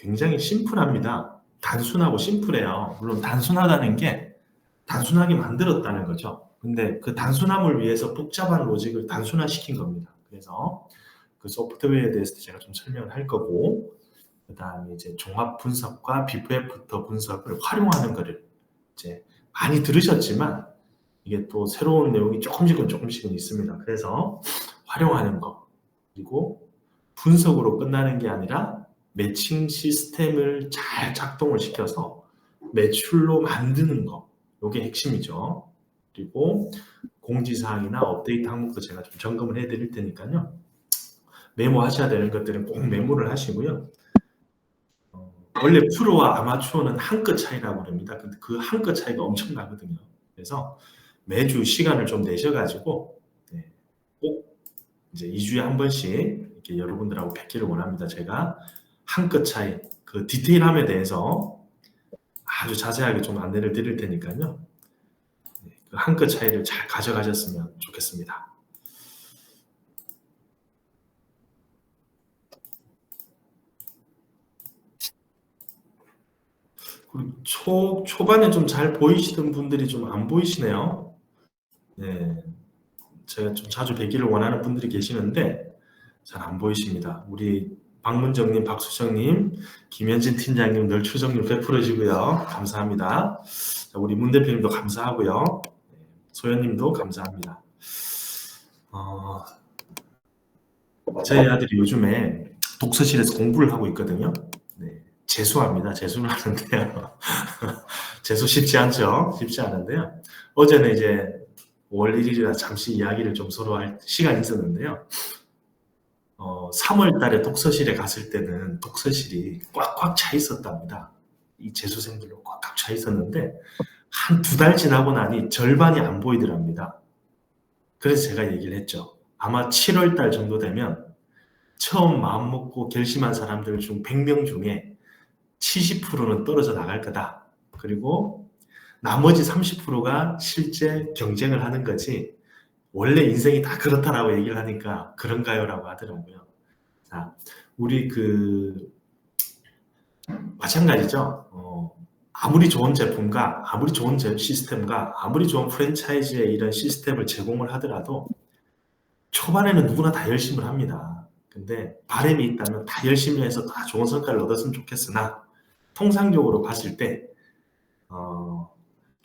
굉장히 심플합니다. 단순하고 심플해요. 물론 단순하다는 게 단순하게 만들었다는 거죠. 근데 그 단순함을 위해서 복잡한 로직을 단순화시킨 겁니다. 그래서 그 소프트웨어에 대해서 제가 좀 설명을 할 거고, 그 다음에 이제 종합 분석과 비포 애프터 분석을 활용하는 거를 이제 많이 들으셨지만 이게 또 새로운 내용이 조금씩은 있습니다. 그래서 활용하는 거, 그리고 분석으로 끝나는 게 아니라 매칭 시스템을 잘 작동을 시켜서 매출로 만드는 거, 이게 핵심이죠. 그리고 공지사항이나 업데이트 항목도 제가 좀 점검을 해드릴 테니까요. 메모하셔야 되는 것들은 꼭 메모를 하시고요. 원래 프로와 아마추어는 한 끗 차이라고 그럽니다. 근데 그 한 끗 차이가 엄청나거든요. 그래서 매주 시간을 좀 내셔가지고 꼭 이제 2주에 한 번씩 이렇게 여러분들하고 뵙기를 원합니다. 제가 한 끗 차이, 그 디테일함에 대해서 아주 자세하게 좀 안내를 드릴 테니까요. 그 한 끗 차이를 잘 가져가셨으면 좋겠습니다. 초반에 좀 잘 보이시던 분들이 좀 안 보이시네요. 네. 제가 좀 자주 뵙기를 원하는 분들이 계시는데 잘 안 보이십니다. 우리 박문정님, 박수정님, 김현진 팀장님 늘 추정률 100%시고요. 감사합니다. 우리 문 대표님도 감사하고요. 소연님도 감사합니다. 저희 아들이 요즘에 독서실에서 공부를 하고 있거든요. 네, 재수합니다. 재수를 하는데요. 재수 쉽지 않죠? 쉽지 않은데요. 어제는 이제 5월 1일이라 잠시 이야기를 좀 서로 할 시간이 있었는데요. 3월 달에 독서실에 갔을 때는 독서실이 꽉꽉 차 있었답니다. 이 재수생들로 꽉꽉 차 있었는데 한 2달 지나고 나니 절반이 안 보이더랍니다. 그래서 제가 얘기를 했죠. 아마 7월 달 정도 되면 처음 마음 먹고 결심한 사람들 중 100명 중에 70%는 떨어져 나갈 거다. 그리고 나머지 30%가 실제 경쟁을 하는 거지 원래 인생이 다 그렇다라고 얘기를 하니까 그런가요? 라고 하더라고요. 자, 우리 마찬가지죠. 아무리 좋은 제품과 아무리 좋은 시스템과 아무리 좋은 프랜차이즈의 이런 시스템을 제공을 하더라도 초반에는 누구나 다 열심을 합니다. 근데 바람이 있다면 다 열심히 해서 다 좋은 성과를 얻었으면 좋겠으나 통상적으로 봤을 때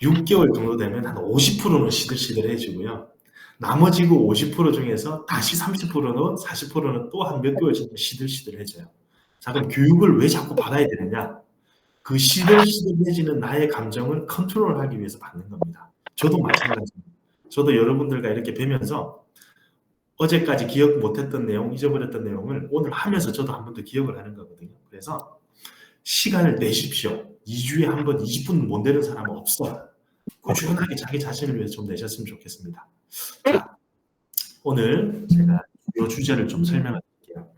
6개월 정도 되면 한 50%는 시들시들해지고요. 나머지 그 50% 중에서 다시 30%는 40%는 또 한 몇 개월 정도 시들시들해져요. 자, 그럼 교육을 왜 자꾸 받아야 되느냐? 그 시들시들해지는 나의 감정을 컨트롤하기 위해서 받는 겁니다. 저도 마찬가지입니다. 저도 여러분들과 이렇게 뵈면서 어제까지 기억 못했던 내용, 잊어버렸던 내용을 오늘 하면서 저도 한 번 더 기억을 하는 거거든요. 그래서 시간을 내십시오. 2주에 한 번 20분 못 내는 사람은 없어요. 꾸준하게 자기 자신을 위해서 좀 내셨으면 좋겠습니다. 자, 오늘 제가 이 주제를 좀 설명해 드릴게요.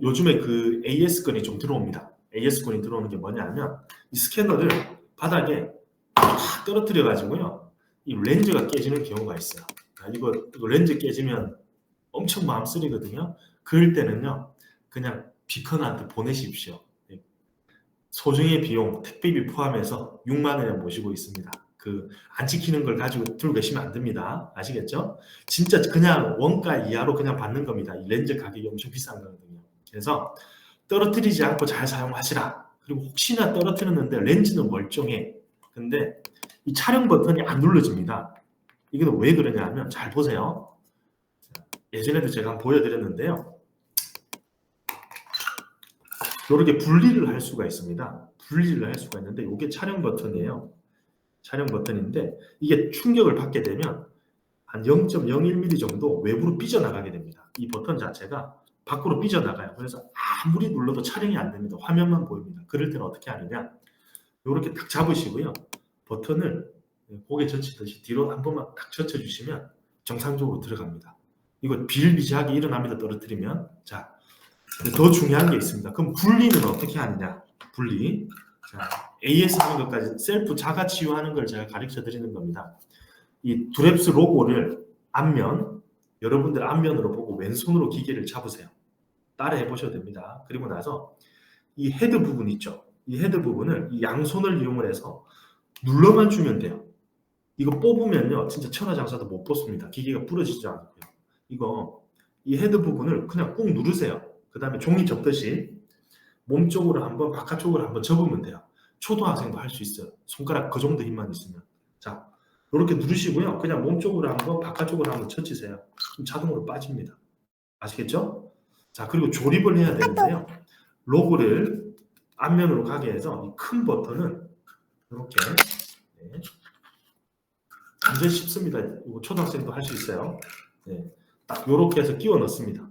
요즘에 그 AS건이 좀 들어옵니다. AS건이 들어오는 게 뭐냐면 이 스캐너를 바닥에 팍 떨어뜨려 가지고요. 이 렌즈가 깨지는 경우가 있어요. 이거 렌즈 깨지면 엄청 마음 쓰리거든요. 그럴 때는요. 그냥 비컨한테 보내십시오. 소정의 비용, 택배비 포함해서 6만 원에 모시고 있습니다. 안 지키는 걸 가지고 들고 계시면 안 됩니다. 아시겠죠? 진짜 그냥 원가 이하로 그냥 받는 겁니다. 이 렌즈 가격이 엄청 비싼 거거든요. 그래서 떨어뜨리지 않고 잘 사용하시라. 그리고 혹시나 떨어뜨렸는데 렌즈는 멀쩡해. 근데 이 촬영 버튼이 안 눌러집니다. 이건 왜 그러냐 하면 잘 보세요. 예전에도 제가 한번 보여드렸는데요. 이렇게 분리를 할 수가 있습니다. 분리를 할 수가 있는데 이게 촬영 버튼이에요. 촬영 버튼인데 이게 충격을 받게 되면 한 0.01mm 정도 외부로 삐져나가게 됩니다. 이 버튼 자체가 밖으로 삐져나가요. 그래서 아무리 눌러도 촬영이 안 됩니다. 화면만 보입니다. 그럴 때는 어떻게 하느냐. 이렇게 딱 잡으시고요. 버튼을 고개 젖히듯이 뒤로 한 번만 딱 젖혀주시면 정상적으로 들어갑니다. 이거 비일비재하게 일어납니다. 떨어뜨리면. 자, 더 중요한 게 있습니다. 그럼 분리는 어떻게 하느냐? 분리. 자, AS 하는 것까지 셀프 자가 치유하는 걸 제가 가르쳐 드리는 겁니다. 이 두랩스 로고를 앞면, 여러분들 앞면으로 보고 왼손으로 기계를 잡으세요. 따라해 보셔도 됩니다. 그리고 나서 이 헤드 부분 있죠. 이 헤드 부분을 이 양손을 이용을 해서 눌러만 주면 돼요. 이거 뽑으면요, 진짜 천하장사도 못 뽑습니다. 기계가 부러지지 않고요. 이거 이 헤드 부분을 그냥 꾹 누르세요. 그 다음에 종이 접듯이 몸 쪽으로 한번 바깥쪽으로 한번 접으면 돼요. 초등학생도 할 수 있어요. 손가락 그 정도 힘만 있으면. 자, 이렇게 누르시고요. 그냥 몸 쪽으로 한번 바깥쪽으로 한번 쳐치세요. 그럼 자동으로 빠집니다. 아시겠죠? 자, 그리고 조립을 해야 되는데요. 로고를 앞면으로 가게 해서 이 큰 버튼은 이렇게 네. 완전 쉽습니다. 이거 초등학생도 할 수 있어요. 네. 딱 이렇게 해서 끼워 넣습니다.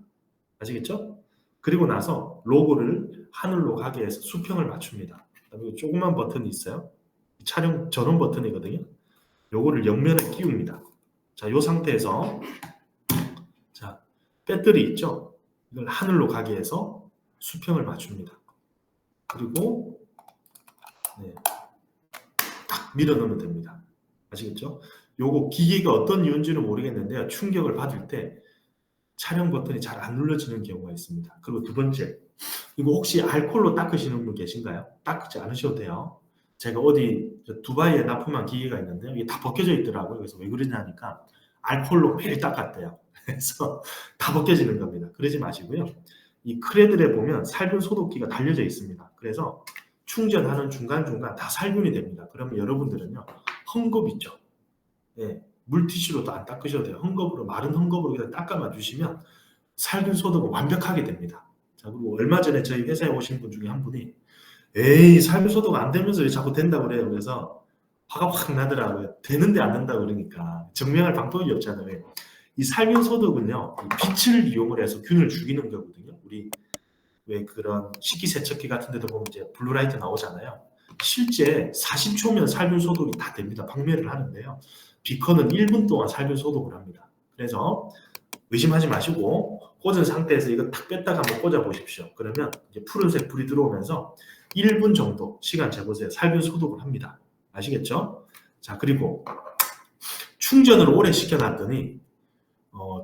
아시겠죠? 그리고 나서 로고를 하늘로 가게 해서 수평을 맞춥니다. 그리고 조그만 버튼이 있어요. 촬영 전원 버튼이거든요. 요거를 옆면에 끼웁니다. 자, 이 상태에서 자, 배터리 있죠? 이걸 하늘로 가게 해서 수평을 맞춥니다. 그리고 네, 딱 밀어 넣으면 됩니다. 아시겠죠? 요거 기계가 어떤 이유인지는 모르겠는데요. 충격을 받을 때 촬영 버튼이 잘 안 눌러지는 경우가 있습니다. 그리고 두 번째, 이거 혹시 알코올로 닦으시는 분 계신가요? 닦지 않으셔도 돼요. 제가 어디 두바이에 납품한 기계가 있는데요. 이게 다 벗겨져 있더라고요. 그래서 왜 그러냐니까 알코올로 매일 닦았대요. 그래서 다 벗겨지는 겁니다. 그러지 마시고요. 이 크레들에 보면 살균 소독기가 달려져 있습니다. 그래서 충전하는 중간중간 다 살균이 됩니다. 그러면 여러분들은요, 헝겊 있죠? 예, 물티슈로도 안 닦으셔도 돼요. 헝겊으로, 마른 헝겊으로 그냥 닦아만 주시면 살균 소독은 완벽하게 됩니다. 자, 그리고 얼마 전에 저희 회사에 오신 분 중에 한 분이 에이, 살균 소독 안 되면서 왜 자꾸 된다고 그래요. 그래서 화가 확 나더라고요. 되는데 안 된다고 그러니까 증명할 방법이 없잖아요. 이 살균 소독은요, 빛을 이용을 해서 균을 죽이는 거거든요. 우리 왜 그런 식기세척기 같은 데도 보면 이제 블루라이트 나오잖아요. 실제 40초면 살균 소독이 다 됩니다. 박멸을 하는데요. 비커는 1분 동안 살균 소독을 합니다. 그래서 의심하지 마시고 꽂은 상태에서 이거 탁 뺐다가 한번 꽂아 보십시오. 그러면 이제 푸른색 불이 들어오면서 1분 정도 시간 재보세요. 살균 소독을 합니다. 아시겠죠? 자, 그리고 충전을 오래 시켜놨더니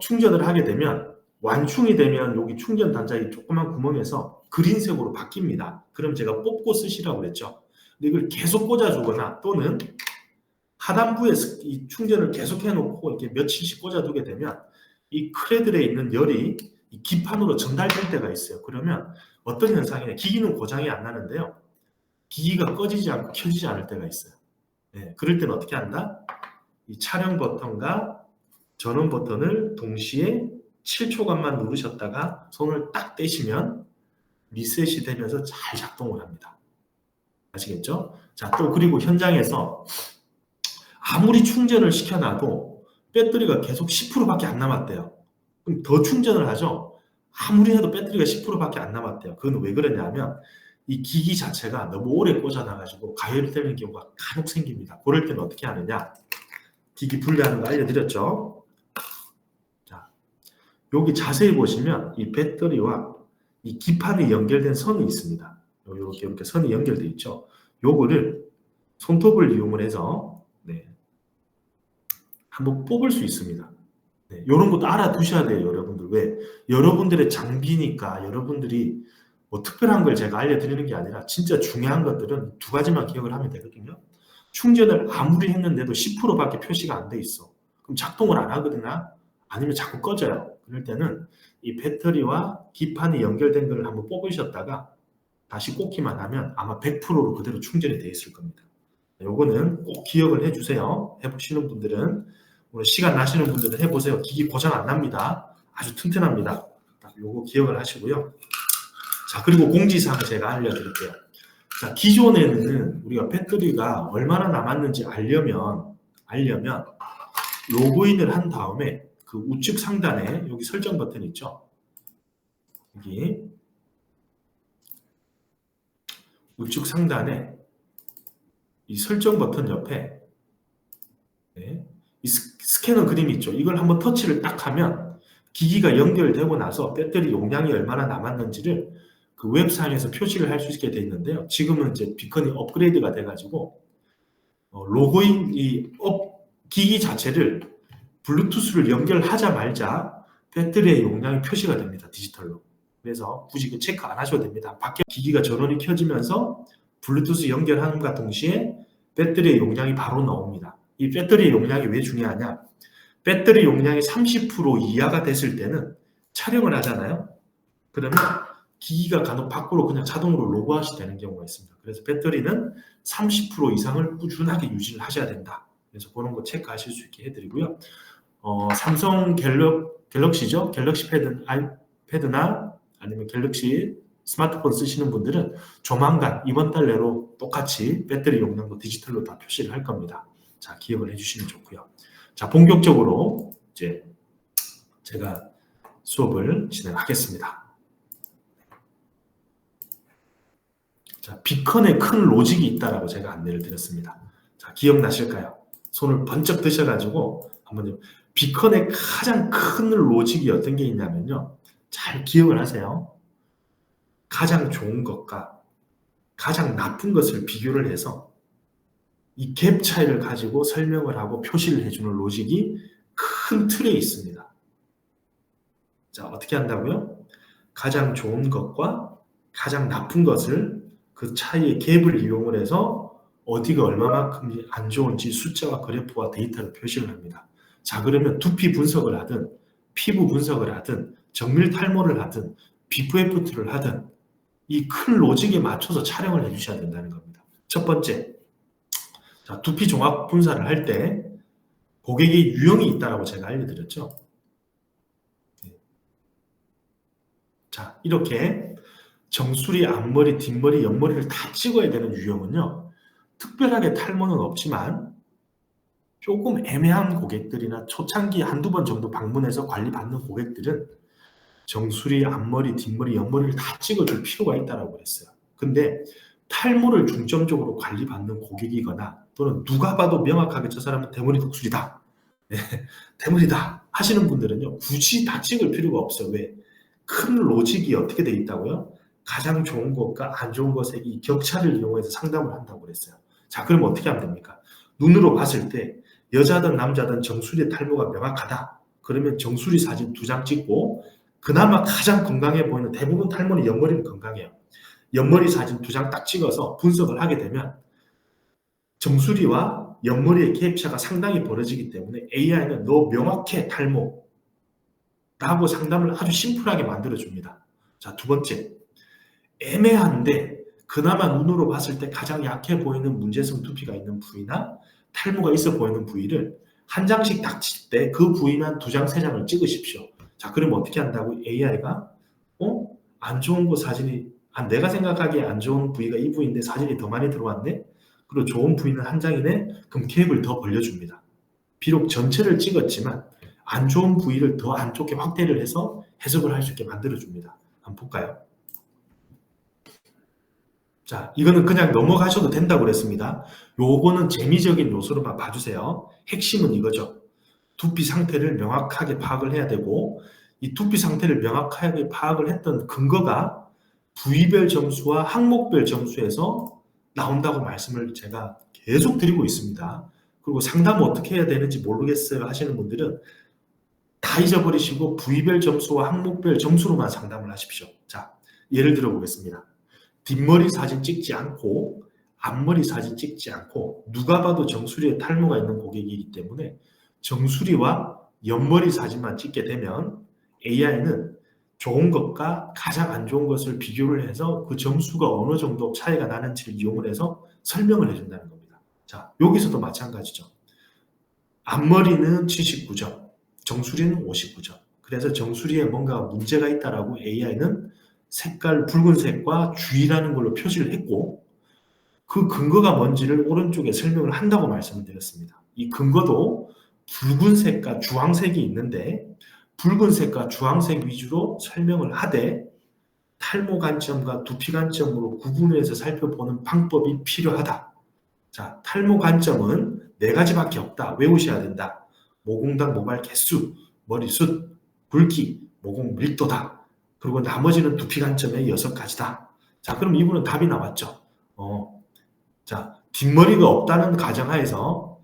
충전을 하게 되면 완충이 되면 여기 충전 단자 이 조그만 구멍에서 그린색으로 바뀝니다. 그럼 제가 뽑고 쓰시라고 그랬죠. 근데 이걸 계속 꽂아주거나 또는 하단부에 이 충전을 계속 해놓고 이렇게 며칠씩 꽂아두게 되면 이 크레들에 있는 열이 이 기판으로 전달될 때가 있어요. 그러면 어떤 현상이냐, 기기는 고장이 안 나는데요. 기기가 꺼지지 않고 켜지지 않을 때가 있어요. 네, 그럴 때는 어떻게 한다? 이 촬영 버튼과 전원 버튼을 동시에 7초간만 누르셨다가 손을 딱 떼시면 리셋이 되면서 잘 작동을 합니다. 아시겠죠? 자, 또 그리고 현장에서 아무리 충전을 시켜놔도 배터리가 계속 10%밖에 안 남았대요. 그럼 더 충전을 하죠? 아무리 해도 배터리가 10%밖에 안 남았대요. 그건 왜 그러냐면 이 기기 자체가 너무 오래 꽂아놔가지고 가열되는 경우가 간혹 생깁니다. 그럴 때는 어떻게 하느냐? 기기 분리하는 거 알려드렸죠? 자, 여기 자세히 보시면 이 배터리와 이 기판이 연결된 선이 있습니다. 이렇게 선이 연결되어 있죠. 요거를 손톱을 이용을 해서 네, 한번 뽑을 수 있습니다. 네, 이런 것도 알아두셔야 돼요, 여러분들. 왜? 여러분들의 장비니까 여러분들이 뭐 특별한 걸 제가 알려드리는 게 아니라 진짜 중요한 것들은 두 가지만 기억을 하면 되거든요. 충전을 아무리 했는데도 10%밖에 표시가 안 돼 있어. 그럼 작동을 안 하거든요. 아니면 자꾸 꺼져요. 그럴 때는 이 배터리와 기판이 연결된 걸 한번 뽑으셨다가 다시 꽂기만 하면 아마 100%로 그대로 충전이 되어 있을 겁니다. 요거는 꼭 기억을 해주세요. 해보시는 분들은, 오늘 시간 나시는 분들은 해보세요. 기기 고장 안 납니다. 아주 튼튼합니다. 요거 기억을 하시고요. 자, 그리고 공지사항 제가 알려드릴게요. 자, 기존에는 우리가 배터리가 얼마나 남았는지 알려면 로그인을 한 다음에 그 우측 상단에 여기 설정 버튼 있죠? 여기 우측 상단에 이 설정 버튼 옆에 네, 이 스캐너 그림이 있죠. 이걸 한번 터치를 딱 하면 기기가 연결되고 나서 배터리 용량이 얼마나 남았는지를 그 웹상에서 표시를 할 수 있게 되어 있는데요. 지금은 이제 비컨이 업그레이드가 돼가지고 로그인 기기 자체를 블루투스를 연결하자마자 배터리의 용량이 표시가 됩니다. 디지털로. 그래서 굳이 그 체크 안 하셔도 됩니다. 밖에 기기가 전원이 켜지면서 블루투스 연결함과 동시에 배터리의 용량이 바로 나옵니다. 이 배터리 용량이 왜 중요하냐? 배터리 용량이 30% 이하가 됐을 때는 촬영을 하잖아요. 그러면 기기가 간혹 밖으로 그냥 자동으로 로그아웃이 되는 경우가 있습니다. 그래서 배터리는 30% 이상을 꾸준하게 유지를 하셔야 된다. 그래서 그런 거 체크하실 수 있게 해드리고요. 삼성 갤럭시죠. 갤럭시 패드나 아니면 갤럭시 스마트폰 쓰시는 분들은 조만간 이번 달 내로 똑같이 배터리 용량도 디지털로 다 표시를 할 겁니다. 자, 기억을 해주시면 좋고요. 자, 본격적으로 이제 제가 수업을 진행하겠습니다. 자, 비컨에 큰 로직이 있다라고 제가 안내를 드렸습니다. 자, 기억나실까요? 손을 번쩍 드셔가지고 한번 비컨의 가장 큰 로직이 어떤 게 있냐면요. 잘 기억을 하세요. 가장 좋은 것과 가장 나쁜 것을 비교를 해서 이 갭 차이를 가지고 설명을 하고 표시를 해주는 로직이 큰 틀에 있습니다. 자, 어떻게 한다고요? 가장 좋은 것과 가장 나쁜 것을 그 차이의 갭을 이용을 해서 어디가 얼마만큼 안 좋은지 숫자와 그래프와 데이터를 표시를 합니다. 자, 그러면 두피 분석을 하든 피부 분석을 하든 정밀 탈모를 하든 비프 애프터를 하든 이 큰 로직에 맞춰서 촬영을 해주셔야 된다는 겁니다. 첫 번째, 자, 두피 종합 분사를 할 때 고객의 유형이 있다고 제가 알려드렸죠. 자, 이렇게 정수리, 앞머리, 뒷머리, 옆머리를 다 찍어야 되는 유형은요. 특별하게 탈모는 없지만 조금 애매한 고객들이나 초창기 한두 번 정도 방문해서 관리받는 고객들은 정수리, 앞머리, 뒷머리, 옆머리를 다 찍어줄 필요가 있다고 했어요. 근데 탈모를 중점적으로 관리받는 고객이거나 또는 누가 봐도 명확하게 저 사람은 대머리 독수리다. 네, 대머리다 하시는 분들은요. 굳이 다 찍을 필요가 없어요. 왜? 큰 로직이 어떻게 돼 있다고요? 가장 좋은 것과 안 좋은 것의 이 격차를 이용해서 상담을 한다고 그랬어요. 자, 그럼 어떻게 하면 됩니까? 눈으로 봤을 때 여자든 남자든 정수리 탈모가 명확하다. 그러면 정수리 사진 2장 찍고 그나마 가장 건강해 보이는 대부분 탈모는 옆머리는 건강해요. 옆머리 사진 2장 딱 찍어서 분석을 하게 되면 정수리와 옆머리의 갭차가 상당히 벌어지기 때문에 AI는 너 명확해 탈모 라고 상담을 아주 심플하게 만들어줍니다. 자, 두 번째, 애매한데 그나마 눈으로 봤을 때 가장 약해 보이는 문제성 두피가 있는 부위나 탈모가 있어 보이는 부위를 한 장씩 딱 칠 때 그 부위만 2장, 3장을 찍으십시오. 자, 그러면 어떻게 한다고? AI가 안 좋은 거 사진이 내가 생각하기에 안 좋은 부위가 이 부위인데 사진이 더 많이 들어왔네? 그리고 좋은 부위는 한 장이네? 그럼 갭을 더 벌려줍니다. 비록 전체를 찍었지만 안 좋은 부위를 더 안쪽에 확대를 해서 해석을 할 수 있게 만들어줍니다. 한번 볼까요? 자, 이거는 그냥 넘어가셔도 된다고 그랬습니다. 요거는 재미적인 요소로만 봐주세요. 핵심은 이거죠. 두피 상태를 명확하게 파악을 해야 되고 이 두피 상태를 명확하게 파악을 했던 근거가 부위별 점수와 항목별 점수에서 나온다고 말씀을 제가 계속 드리고 있습니다. 그리고 상담을 어떻게 해야 되는지 모르겠어요 하시는 분들은 다 잊어버리시고 부위별 점수와 항목별 점수로만 상담을 하십시오. 자, 예를 들어 보겠습니다. 뒷머리 사진 찍지 않고 앞머리 사진 찍지 않고 누가 봐도 정수리에 탈모가 있는 고객이기 때문에 정수리와 옆머리 사진만 찍게 되면 AI는 좋은 것과 가장 안 좋은 것을 비교를 해서 그 점수가 어느 정도 차이가 나는지를 이용을 해서 설명을 해준다는 겁니다. 자, 여기서도 마찬가지죠. 앞머리는 79점, 정수리는 59점. 그래서 정수리에 뭔가 문제가 있다라고 AI는 색깔 붉은색과 주의라는 걸로 표시를 했고 그 근거가 뭔지를 오른쪽에 설명을 한다고 말씀을 드렸습니다. 이 근거도 붉은색과 주황색이 있는데 붉은색과 주황색 위주로 설명을 하되 탈모 관점과 두피 관점으로 구분해서 살펴보는 방법이 필요하다. 자, 탈모 관점은 4가지밖에 없다. 외우셔야 된다. 모공당 모발 개수, 머리숱, 굵기, 모공 밀도다. 그리고 나머지는 두피 관점의 6가지다. 자, 그럼 이분은 답이 나왔죠. 자, 뒷머리가 없다는 가정하에서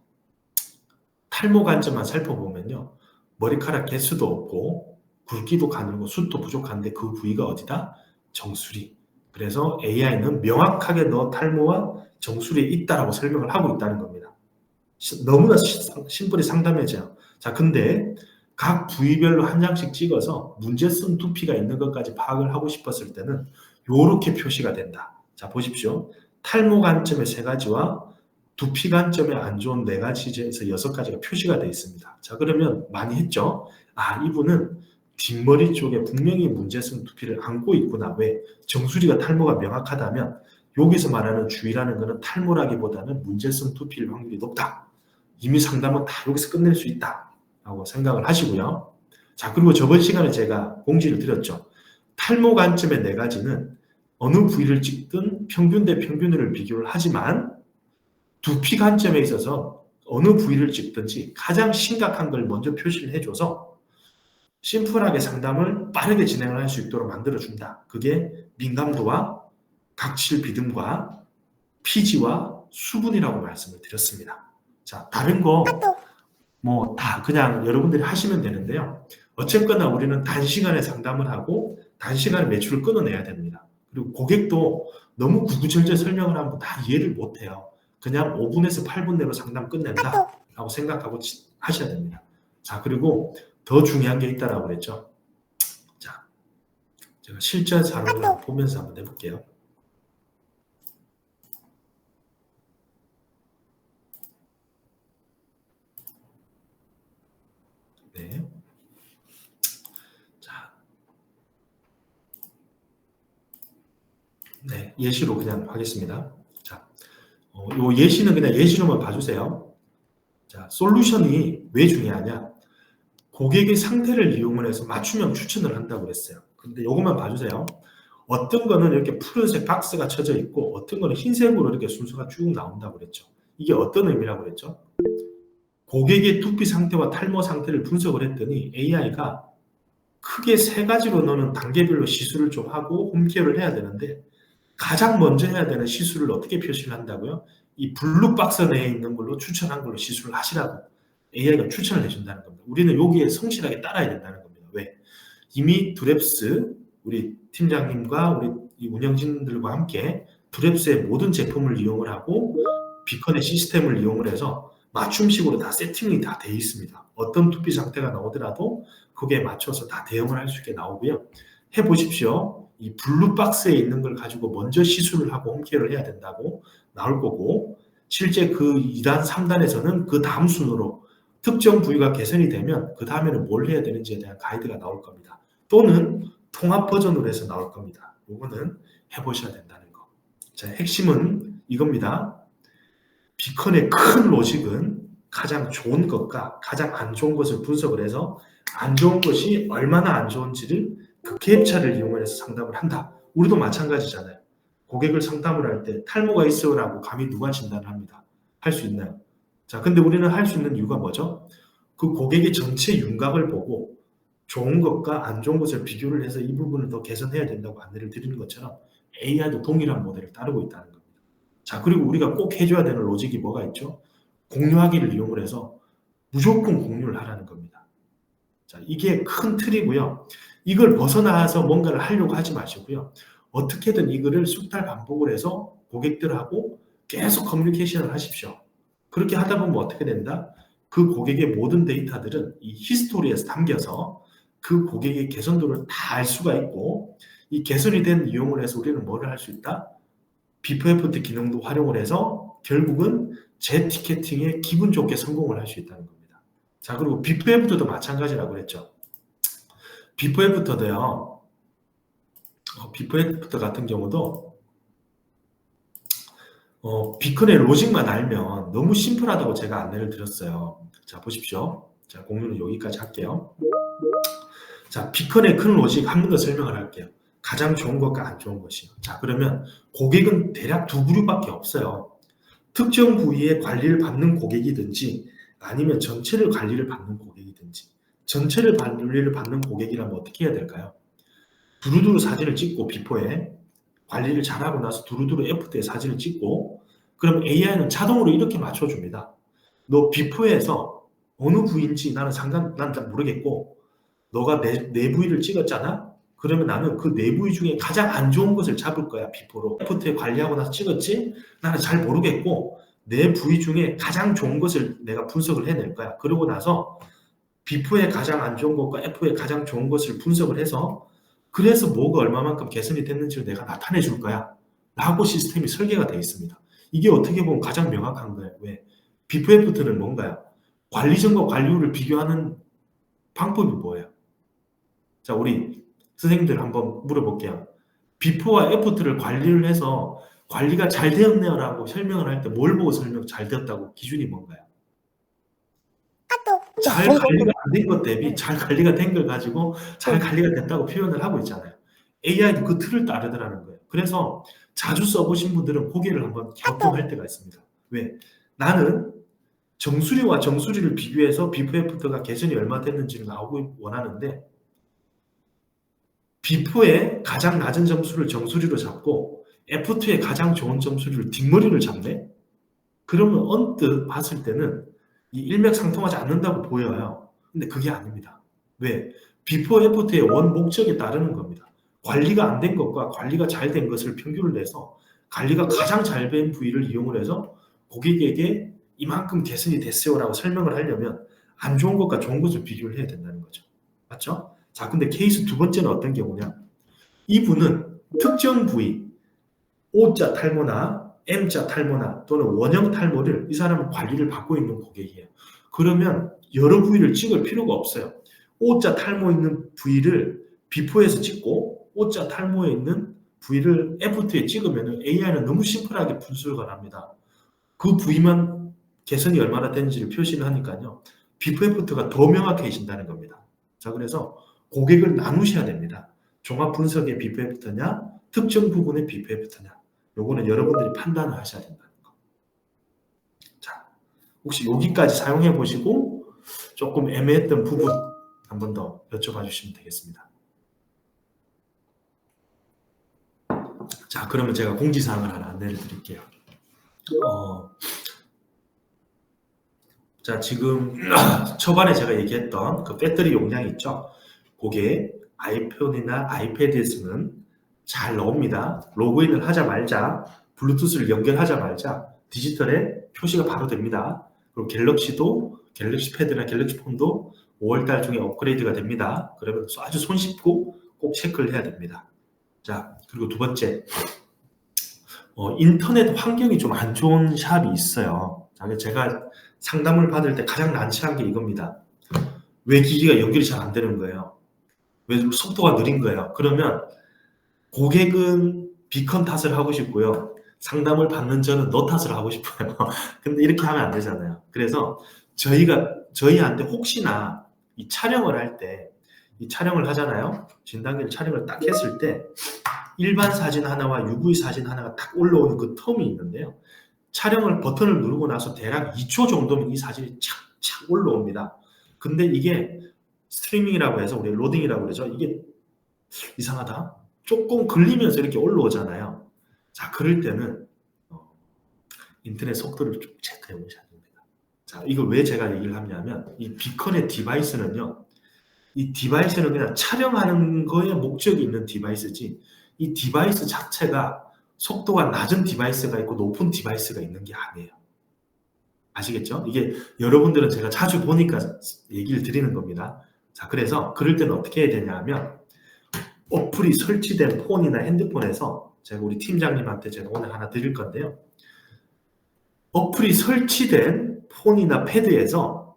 탈모 관점만 살펴보면요. 머리카락 개수도 없고 굵기도 가늘고 숱도 부족한데 그 부위가 어디다? 정수리. 그래서 AI는 명확하게 너 탈모와 정수리에 있다라고 설명을 하고 있다는 겁니다. 너무나 심플히 상담해져요. 자, 근데 각 부위별로 한 장씩 찍어서 문제성 두피가 있는 것까지 파악을 하고 싶었을 때는 이렇게 표시가 된다. 자, 보십시오. 탈모 관점의 3가지와 두피 관점에 안 좋은 4가지에서 6가지가 표시가 되어 있습니다. 자, 그러면 많이 했죠? 아, 이분은 뒷머리 쪽에 분명히 문제성 두피를 안고 있구나. 왜? 정수리가 탈모가 명확하다면 여기서 말하는 주의라는 것은 탈모라기보다는 문제성 두피일 확률이 높다. 이미 상담은 다 여기서 끝낼 수 있다 라고 생각을 하시고요. 자, 그리고 저번 시간에 제가 공지를 드렸죠. 탈모 관점의 4가지는 어느 부위를 찍든 평균 대 평균을 비교를 하지만 두피 관점에 있어서 어느 부위를 찍든지 가장 심각한 걸 먼저 표시를 해줘서 심플하게 상담을 빠르게 진행을 할 수 있도록 만들어준다. 그게 민감도와 각질 비듬과 피지와 수분이라고 말씀을 드렸습니다. 자, 다른 거 뭐 다 그냥 여러분들이 하시면 되는데요. 어쨌거나 우리는 단시간에 상담을 하고 단시간에 매출을 끊어내야 됩니다. 그리고 고객도 너무 구구절절 설명을 하면 다 이해를 못해요. 그냥 5분에서 8분 내로 상담 끝낸다 라고 생각하고 하셔야 됩니다. 자, 그리고 더 중요한 게 있다라고 그랬죠. 자, 제가 실전 사례를 보면서 한번 해볼게요. 네. 자, 네, 예시로 그냥 하겠습니다. 자, 요 예시는 그냥 예시로만 봐주세요. 자, 솔루션이 왜 중요하냐? 고객의 상태를 이용을 해서 맞춤형 추천을 한다고 했어요. 근데 요것만 봐주세요. 어떤 거는 이렇게 푸른색 박스가 쳐져 있고 어떤 거는 흰색으로 이렇게 순서가 쭉 나온다고 그랬죠. 이게 어떤 의미라고 그랬죠? 고객의 두피 상태와 탈모 상태를 분석을 했더니 AI가 크게 3가지로 너는 단계별로 시술을 좀 하고 홈케어를 해야 되는데 가장 먼저 해야 되는 시술을 어떻게 표시를 한다고요? 이 블루박스 내에 있는 걸로 추천한 걸로 시술을 하시라고 AI가 추천을 해준다는 겁니다. 우리는 여기에 성실하게 따라야 된다는 겁니다. 왜? 이미 두랩스 우리 팀장님과 우리 이 운영진들과 함께 두랩스의 모든 제품을 이용을 하고 비컨의 시스템을 이용을 해서 맞춤식으로 다 세팅이 다 되어 있습니다. 어떤 두피 상태가 나오더라도 거기에 맞춰서 다 대응을 할 수 있게 나오고요. 해보십시오. 이 블루박스에 있는 걸 가지고 먼저 시술을 하고 홈케어를 해야 된다고 나올 거고 실제 그 2단, 3단에서는 그 다음 순으로 특정 부위가 개선이 되면 그 다음에는 뭘 해야 되는지에 대한 가이드가 나올 겁니다. 또는 통합 버전으로 해서 나올 겁니다. 이거는 해보셔야 된다는 거. 자, 핵심은 이겁니다. 비컨의 큰 로직은 가장 좋은 것과 가장 안 좋은 것을 분석을 해서 안 좋은 것이 얼마나 안 좋은지를 그 캡처를 이용해서 상담을 한다. 우리도 마찬가지잖아요. 고객을 상담을 할 때 탈모가 있어요라고 감히 누가 진단을 합니다. 할 수 있나요? 자, 근데 우리는 할 수 있는 이유가 뭐죠? 그 고객의 전체 윤곽을 보고 좋은 것과 안 좋은 것을 비교를 해서 이 부분을 더 개선해야 된다고 안내를 드리는 것처럼 AI도 동일한 모델을 따르고 있다는 겁니다. 자, 그리고 우리가 꼭 해줘야 되는 로직이 뭐가 있죠? 공유하기를 이용을 해서 무조건 공유를 하라는 겁니다. 자, 이게 큰 틀이고요. 이걸 벗어나서 뭔가를 하려고 하지 마시고요. 어떻게든 이거를 숙달 반복을 해서 고객들하고 계속 커뮤니케이션을 하십시오. 그렇게 하다 보면 어떻게 된다? 그 고객의 모든 데이터들은 이 히스토리에서 담겨서 그 고객의 개선도를 다 알 수가 있고 이 개선이 된 이용을 해서 우리는 뭐를 할 수 있다? 비포 애프터 기능도 활용을 해서 결국은 재티켓팅에 기분 좋게 성공을 할 수 있다는 겁니다. 자, 그리고 비포 애프터도 마찬가지라고 그랬죠. 비포 애프터도요. 비포 애프터 같은 경우도 비컨의 로직만 알면 너무 심플하다고 제가 안내를 드렸어요. 자, 보십시오. 자, 공유는 여기까지 할게요. 자, 비컨의 큰 로직 한 번 더 설명을 할게요. 가장 좋은 것과 안 좋은 것이요. 자, 그러면 고객은 대략 2부류밖에 없어요. 특정 부위의 관리를 받는 고객이든지 아니면 전체를 관리를 받는 고객이든지. 전체를 관리를 받는 고객이라면 어떻게 해야 될까요? 두루두루 사진을 찍고 비포에 관리를 잘하고 나서 두루두루 애프터에 사진을 찍고 그럼 AI는 자동으로 이렇게 맞춰줍니다. 너 비포에서 어느 부위인지 난 모르겠고 너가 네 부위를 찍었잖아? 그러면 나는 그 네 부위 중에 가장 안 좋은 것을 잡을 거야, 비포로. 애프터에 관리하고 나서 찍었지? 나는 잘 모르겠고, 내 부위 중에 가장 좋은 것을 내가 분석을 해낼 거야. 그러고 나서 비포에 가장 안 좋은 것과 애프에 가장 좋은 것을 분석을 해서 그래서 뭐가 얼마만큼 개선이 됐는지를 내가 나타내 줄 거야. 라고 시스템이 설계가 되어 있습니다. 이게 어떻게 보면 가장 명확한 거예요. 왜? 비포 애프터는 뭔가요? 관리 전과 관리 후를 비교하는 방법이 뭐예요? 자, 우리 선생님들 한번 물어볼게요. 비포와 애프터를 관리를 해서 관리가 잘 되었네요라고 설명을 할 때 뭘 보고 설명 잘 되었다고 기준이 뭔가요? 잘 관리가 안 된 것 대비 잘 관리가 된 걸 가지고 잘 관리가 됐다고 표현을 하고 있잖아요. AI도 그 틀을 따르더라는 거예요. 그래서 자주 써보신 분들은 고개를 한번 갸우뚱할 때가 있습니다. 왜? 나는 정수리와 정수리를 비교해서 비포 애프터가 개선이 얼마 됐는지를 나오고 원하는데 비포의 가장 낮은 점수를 정수리로 잡고 애프터의 가장 좋은 점수를 뒷머리를 잡네? 그러면 언뜻 봤을 때는 이 일맥상통하지 않는다고 보여요. 근데 그게 아닙니다. 왜? 비포 애프터의 원 목적에 따르는 겁니다. 관리가 안 된 것과 관리가 잘 된 것을 평균을 내서 관리가 가장 잘 된 부위를 이용을 해서 고객에게 이만큼 개선이 됐어요라고 설명을 하려면 안 좋은 것과 좋은 것을 비교를 해야 된다는 거죠. 맞죠? 자, 근데 케이스 두 번째는 어떤 경우냐? 이분은 특정 부위, O자 탈모나 M자 탈모나 또는 원형 탈모를 이 사람은 관리를 받고 있는 고객이에요. 그러면 여러 부위를 찍을 필요가 없어요. O자 탈모 있는 부위를 비포에서 찍고 O자 탈모에 있는 부위를 애프터에 찍으면 AI는 너무 심플하게 분석을 합니다. 그 부위만 개선이 얼마나 되는지를 표시를 하니까요. 비포 애프터가 더 명확해진다는 겁니다. 자, 그래서 고객을 나누셔야 됩니다. 종합 분석의 비포 애프터냐, 특정 부분의 비포 애프터냐. 요거는 여러분들이 판단을 하셔야 된다는 거. 자, 혹시 여기까지 사용해 보시고 조금 애매했던 부분 한 번 더 여쭤봐 주시면 되겠습니다. 자, 그러면 제가 공지사항을 하나 안내를 드릴게요. 자, 지금 초반에 제가 얘기했던 그 배터리 용량이 있죠. 그게 아이폰이나 아이패드에서는 잘 나옵니다. 로그인을 하자마자 블루투스를 연결하자마자 디지털에 표시가 바로 됩니다. 그리고 갤럭시도 갤럭시 패드나 갤럭시 폰도 5월달 중에 업그레이드가 됩니다. 그러면 아주 손쉽고 꼭 체크를 해야 됩니다. 자, 그리고 두 번째, 인터넷 환경이 좀 안 좋은 샵이 있어요. 자, 제가 상담을 받을 때 가장 난처한 게 이겁니다. 왜 기기가 연결이 잘 안 되는 거예요? 왜 속도가 느린 거예요? 그러면 고객은 비컨 탓을 하고 싶고요. 상담을 받는 저는 너 탓을 하고 싶어요. 근데 이렇게 하면 안 되잖아요. 그래서 저희한테 혹시나 이 촬영을 할 때, 이 촬영을 하잖아요. 진단기를 촬영을 딱 했을 때 일반 사진 하나와 UV 사진 하나가 딱 올라오는 그 텀이 있는데요. 촬영을 버튼을 누르고 나서 대략 2초 정도면 이 사진이 착착 올라옵니다. 근데 이게 스트리밍이라고 해서 우리 로딩이라고 그러죠. 이게 이상하다. 조금 걸리면서 이렇게 올라오잖아요. 자, 그럴 때는 인터넷 속도를 좀 체크해 보셔야 됩니다. 자, 이걸 왜 제가 얘기를 하냐면 이 비컨의 디바이스는요. 이 디바이스는 그냥 촬영하는 거에 목적이 있는 디바이스지 이 디바이스 자체가 속도가 낮은 디바이스가 있고 높은 디바이스가 있는 게 아니에요. 아시겠죠? 이게 여러분들은 제가 자주 보니까 얘기를 드리는 겁니다. 자, 그래서 그럴 때는 어떻게 해야 되냐 하면 어플이 설치된 폰이나 핸드폰에서 제가 우리 팀장님한테 제가 오늘 하나 드릴 건데요. 어플이 설치된 폰이나 패드에서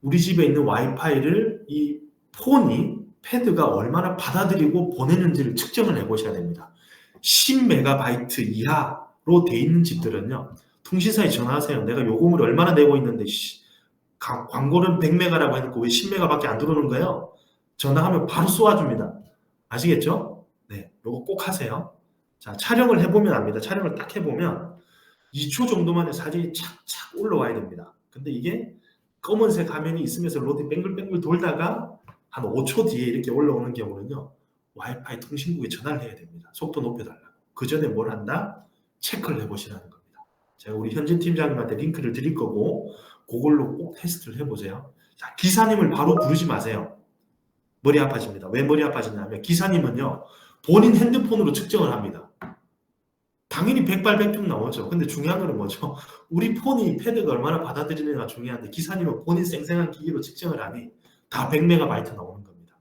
우리 집에 있는 와이파이를 이 폰이 패드가 얼마나 받아들이고 보내는지를 측정을 해보셔야 됩니다. 10MB 이하로 돼 있는 집들은요. 통신사에 전화하세요. 내가 요금을 얼마나 내고 있는데 광고는 100메가라고 해놓고 왜 10메가밖에 안 들어오는 거예요? 전화하면 바로 쏘아줍니다. 아시겠죠? 네, 요거 꼭 하세요. 자, 촬영을 해보면 압니다. 촬영을 딱 해보면 2초 정도만에 사진이 착착 올라와야 됩니다. 근데 이게 검은색 화면이 있으면서 로딩 뱅글뱅글 돌다가 한 5초 뒤에 이렇게 올라오는 경우는요. 와이파이 통신국에 전화를 해야 됩니다. 속도 높여달라고. 그 전에 뭘 한다? 체크를 해보시라는 겁니다. 제가 우리 현진 팀장님한테 링크를 드릴 거고 그걸로 꼭 테스트를 해보세요. 자, 기사님을 바로 부르지 마세요. 머리 아파집니다. 왜 머리 아파지냐면 기사님은요. 본인 핸드폰으로 측정을 합니다. 당연히 백발백중 나오죠. 근데 중요한 거는 뭐죠? 우리 폰이 패드가 얼마나 받아들이느냐가 중요한데 기사님은 본인 생생한 기기로 측정을 하니 다 100MB 나오는 겁니다.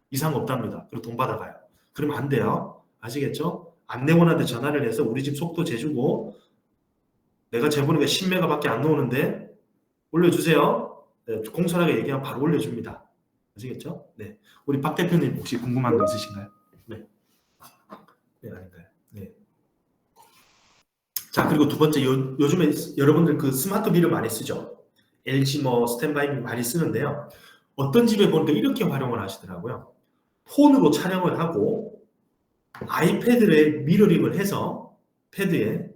이상 없답니다. 그리고 돈 받아가요. 그러면 안 돼요. 아시겠죠? 안내원한테 전화를 해서 우리 집 속도 재주고 내가 재보니까 10MB밖에 안 나오는데 올려주세요. 네, 공손하게 얘기하면 바로 올려줍니다. 아시겠죠? 네. 우리 박 대표님 혹시 궁금한 거 있으신가요? 네. 네, 아닌가요? 네. 자, 그리고 두 번째, 요즘에 여러분들 그 스마트 미러 많이 쓰죠? LG 뭐 스탠바이 많이 쓰는데요. 어떤 집에 보니까 이렇게 활용을 하시더라고요. 폰으로 촬영을 하고 아이패드에 미러링을 해서 패드에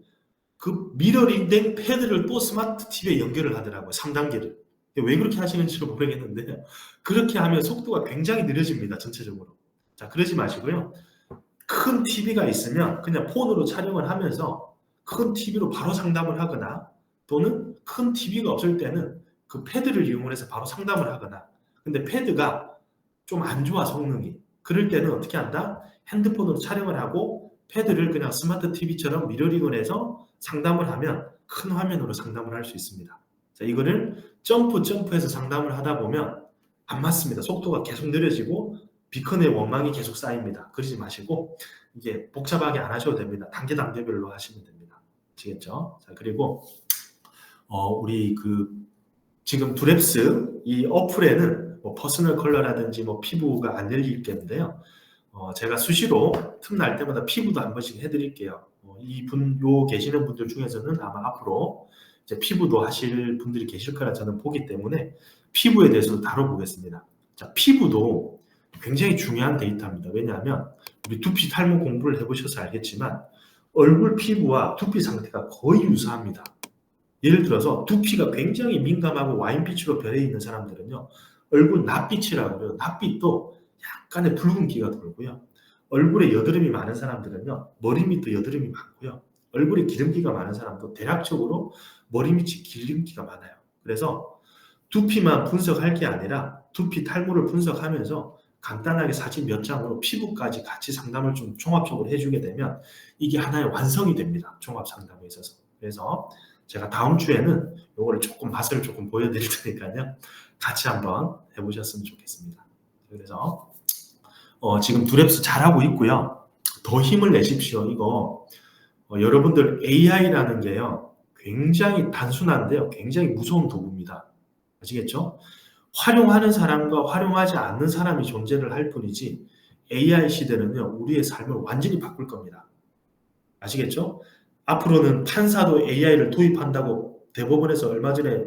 그 미러링된 패드를 또 스마트 TV에 연결을 하더라고요. 3단계를. 왜 그렇게 하시는지를 모르겠는데 그렇게 하면 속도가 굉장히 느려집니다. 전체적으로. 자, 그러지 마시고요. 큰 TV가 있으면 그냥 폰으로 촬영을 하면서 큰 TV로 바로 상담을 하거나 또는 큰 TV가 없을 때는 그 패드를 이용해서 바로 상담을 하거나 근데 패드가 좀 안 좋아 성능이 그럴 때는 어떻게 한다? 핸드폰으로 촬영을 하고 패드를 그냥 스마트 TV처럼 미러링을 해서 상담을 하면 큰 화면으로 상담을 할 수 있습니다. 자, 이거를 점프해서 상담을 하다 보면 안 맞습니다. 속도가 계속 느려지고 비컨의 원망이 계속 쌓입니다. 그러지 마시고 이게 복잡하게 안 하셔도 됩니다. 단계별로 하시면 됩니다. 아시겠죠? 자, 그리고 우리 그 지금 두랩스 이 어플에는 뭐 퍼스널 컬러라든지 뭐 피부가 안 열릴 게인데요. 제가 수시로 틈날 때마다 피부도 한 번씩 해드릴게요. 요 계시는 분들 중에서는 아마 앞으로 이제 피부도 하실 분들이 계실 거라 저는 보기 때문에 피부에 대해서도 다뤄보겠습니다. 자, 피부도 굉장히 중요한 데이터입니다. 왜냐하면 우리 두피 탈모 공부를 해보셔서 알겠지만 얼굴 피부와 두피 상태가 거의 유사합니다. 예를 들어서 두피가 굉장히 민감하고 와인빛으로 변해 있는 사람들은요. 얼굴 낯빛이라고 그래요. 낯빛도 약간의 붉은기가 돌고요. 얼굴에 여드름이 많은 사람들은요. 머리 밑도 여드름이 많고요. 얼굴에 기름기가 많은 사람도 대략적으로 머리 밑이 기름기가 많아요. 그래서 두피만 분석할 게 아니라 두피 탈모를 분석하면서 간단하게 사진 몇 장으로 피부까지 같이 상담을 좀 종합적으로 해주게 되면 이게 하나의 완성이 됩니다. 종합 상담에 있어서. 그래서 제가 다음 주에는 이거를 조금 맛을 조금 보여드릴 테니까요. 같이 한번 해보셨으면 좋겠습니다. 그래서 지금 두랩스 잘하고 있고요. 더 힘을 내십시오. 이거 여러분들 AI라는 게요. 굉장히 단순한데요. 굉장히 무서운 도구입니다. 아시겠죠? 활용하는 사람과 활용하지 않는 사람이 존재를 할 뿐이지 AI 시대는요. 우리의 삶을 완전히 바꿀 겁니다. 아시겠죠? 앞으로는 판사도 AI를 도입한다고 대법원에서 얼마 전에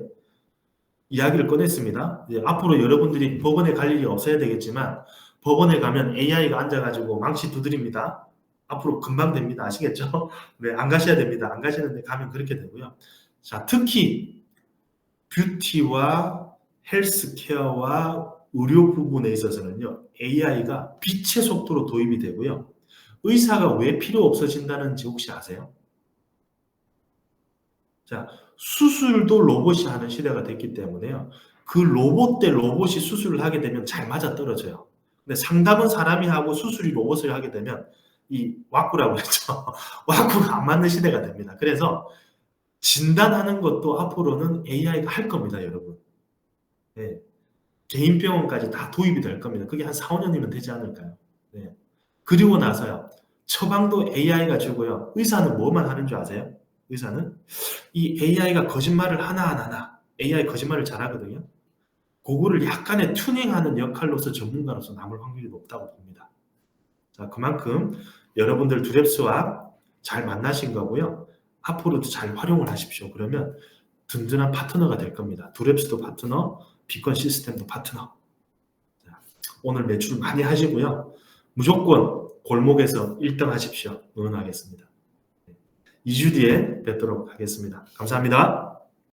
이야기를 꺼냈습니다. 이제 앞으로 여러분들이 법원에 갈 일이 없어야 되겠지만 법원에 가면 AI가 앉아가지고 망치 두드립니다. 앞으로 금방 됩니다. 아시겠죠? 네, 안 가셔야 됩니다. 안 가시는데 가면 그렇게 되고요. 자, 특히 뷰티와 헬스케어와 의료 부분에 있어서는요. AI가 빛의 속도로 도입이 되고요. 의사가 왜 필요 없어진다는지 혹시 아세요? 자, 수술도 로봇이 하는 시대가 됐기 때문에요. 그 로봇 대 로봇이 수술을 하게 되면 잘 맞아떨어져요. 근데 상담은 사람이 하고 수술이 로봇을 하게 되면 이 와꾸라고 했죠. 와꾸가 안 맞는 시대가 됩니다. 그래서 진단하는 것도 앞으로는 AI가 할 겁니다, 여러분. 네. 개인 병원까지 다 도입이 될 겁니다. 그게 한 4, 5년이면 되지 않을까요? 네. 그리고 나서요. 처방도 AI가 주고요. 의사는 뭐만 하는 줄 아세요? 의사는 이 AI가 거짓말을 하나 안 하나 AI 거짓말을 잘하거든요. 그거를 약간의 튜닝하는 역할로서 전문가로서 남을 확률이 높다고 봅니다. 자, 그만큼 여러분들 두랩스와 잘 만나신 거고요. 앞으로도 잘 활용을 하십시오. 그러면 든든한 파트너가 될 겁니다. 두랩스도 파트너, 비건 시스템도 파트너. 자, 오늘 매출 많이 하시고요. 무조건 골목에서 1등 하십시오. 응원하겠습니다. 2주 뒤에 뵙도록 하겠습니다. 감사합니다.